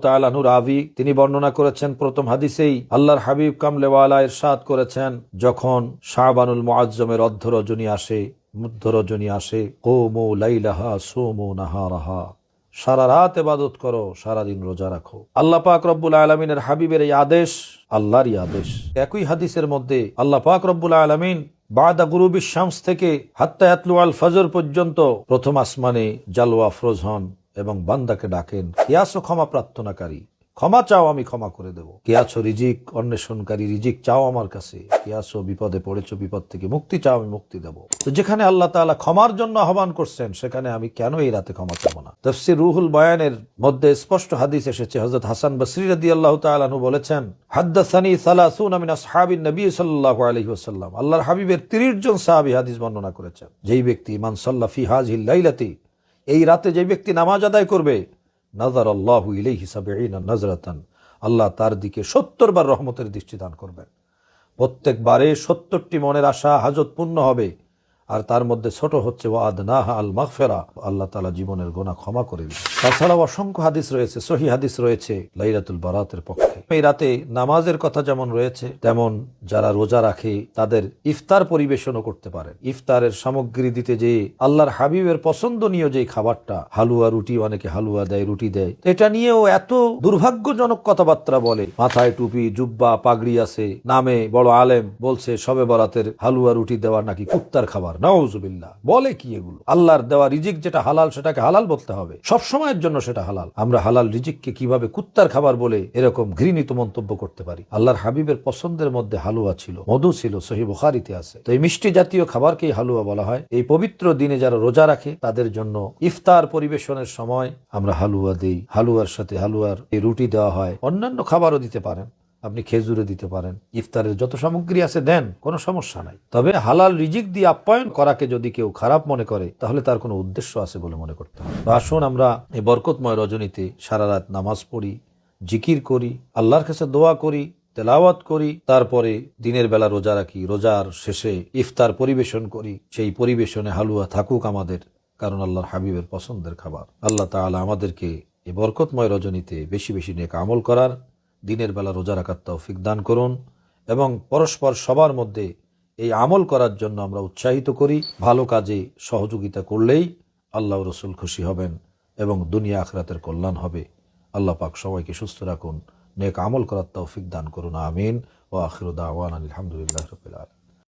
তাআলা আনহু রাবি, তিনি বর্ণনা করেছেন প্রথম হাদিসেই আল্লাহর হাবিব কামলেওয়ালা ইরশাদ করেছেন, যখন শাবানুল মুআজ্জমের অর্ধ রজনী আসে, মধ্য রজনী আসে, কুমু লাইলাহা সুমু নাহারাহা, সারা রাত ইবাদত করো, সারাদিন রোজা রাখো। আল্লাহ পাক রব্বুল আলামিনের হাবিবের এই আদেশ আল্লাহরই আদেশ। একই হাদিসের মধ্যে আল্লাহ পাক রব্বুল আলামিন বাদা গুরুবিশ শামস থেকে হাত্তা ইয়াতলু আল ফজর পর্যন্ত প্রথম আসমানে জালওয়া আফরোজ হন এবং বান্দাকে ডাকেন, কে আছো ক্ষমা প্রার্থনাকারী, ক্ষমা চাও আমি ক্ষমা করে দেব। কে আছো রিজিক অন্বেষণকারী, রিজিক চাও আমার কাছে। কে আছো বিপদে পড়েছো, বিপদ থেকে মুক্তি চাও, আমি মুক্তি দেব। তো যেখানে আল্লাহ তাআলা ক্ষমার জন্য আহ্বান করছেন, সেখানে আমি কেন এই রাতে ক্ষমা চাবো না? তাফসীর রুহুল বয়ানের মধ্যে স্পষ্ট হাদিস এসেছে। হযরত হাসান বসরি রাদিয়াল্লাহু তাআলা আনহু বলেছেন, হাদাসানি 30 মিন আসহাবিন নবী সাল্লাল্লাহু আলাইহি ওয়াসাল্লাম, আল্লাহর হাবিবের 30 জন সাহাবী হাদিস বর্ণনা করেছেন। যেই ব্যক্তি মান সাল্লা ফি হাযিহিল লাইলাতি, এই রাতে যে ব্যক্তি নামাজ আদায় করবে, নাযার আল্লাহু ইলাইহি ৭০ নাজরাতান, আল্লাহ তার দিকে ৭০ বার রহমতের দৃষ্টি দান করবেন। প্রত্যেকবারে ৭০টি মনের আশা হাজত পূর্ণ হবে। আর তার মধ্যে ছোট হচ্ছে ওয়াদনাহা আল মাগফিরা, আল্লাহ তাআলা জীবনের গুনাহ ক্ষমা করে দিবেন। তাছাড়াও অসংখ্য হাদিস রয়েছে, সহিহ হাদিস রয়েছে লাইলাতুল বারাতের পক্ষে। এই রাতে নামাজের কথা যেমন রয়েছে, তেমন যারা রোজা রাখে তাদের ইফতার পরিবেশনও করতে পারেন। ইফতারের সামগ্রী দিতে যে আল্লাহর হাবিবের পছন্দনীয় যে খাবারটা, হালুয়া রুটি, অনেকে হালুয়া দেয়, রুটি দেয়, এটা নিয়েও এত দুর্ভাগ্যজনক কথাবার্তা বলে। মাথায় টুপি, জুব্বা, পাগড়ি আছে, নামে বড় আলেম, বলছে শবে বরাতের হালুয়া রুটি দেওয়ার নাকি কুত্তার খাবার। নাউজুবিল্লাহ, বলে কি এগুলো? আল্লাহর দেওয়া রিজিক যেটা হালাল, সেটাকে হালাল বলতে হবে, সব সময়ের জন্য সেটা হালাল। আমরা হালাল রিজিককে কিভাবে কুত্তার খাবার বলে এরকম ঘৃণিত মন্তব্য করতে পারি? আল্লাহর হাবিবের পছন্দের মধ্যে হালুয়া ছিল, মধু ছিল, সহিহ বুখারীতে আছে। তো এই মিষ্টি জাতীয় খাবারকেই হালুয়া বলা হয়। এই পবিত্র দিনে যারা রোজা রাখে তাদের জন্য ইফতার পরিবেশনের সময় আমরা হালুয়া দেই। হালুয়ার সাথে হালুয়ার এই রুটি দেওয়া হয়, অন্যান্য খাবারও দিতে পারেন, আপনি খেজুরে দিতে পারেন, ইফতারের যত সামগ্রী আছে দেন, কোনো সমস্যা নাই। তবে হালাল রিজিক দিয়ে আপ্যায়ন করাকে যদি কেউ খারাপ মনে করে, তাহলে তার কোনো উদ্দেশ্য আছে বলে মনে করতে হবে। আসুন আমরা এই বরকতময় রজনীতে সারা রাত নামাজ পড়ি, জিকির করি, আল্লাহর কাছে দোয়া করি, তেলাওয়াত করি, তারপরে দিনের বেলা রোজা রাখি, রোজার শেষে ইফতার পরিবেশন করি। সেই পরিবেশনে হালুয়া থাকুক আমাদের, কারণ আল্লাহর হাবিবের পছন্দের খাবার। আল্লাহ তাআলা আমাদেরকে এই বরকতময় রজনীতে বেশি বেশি নেক আমল করার, দিনের বেলা রোজা রাখার তৌফিক দান করুন এবং পরস্পর সবার মধ্যে এই আমল করার জন্য আমরা উৎসাহিত করি। ভালো কাজে সহযোগিতা করলেই আল্লাহ রসুল খুশি হবেন এবং দুনিয়া আখিরাতের কল্যাণ হবে। আল্লাহ পাক সবাইকে সুস্থ রাখুন, নেক আমল করার তৌফিক দান করুন। আমিন। ওয়া আখিরু দাওয়ানা আলহামদুলিল্লাহি রাব্বিল আলামিন।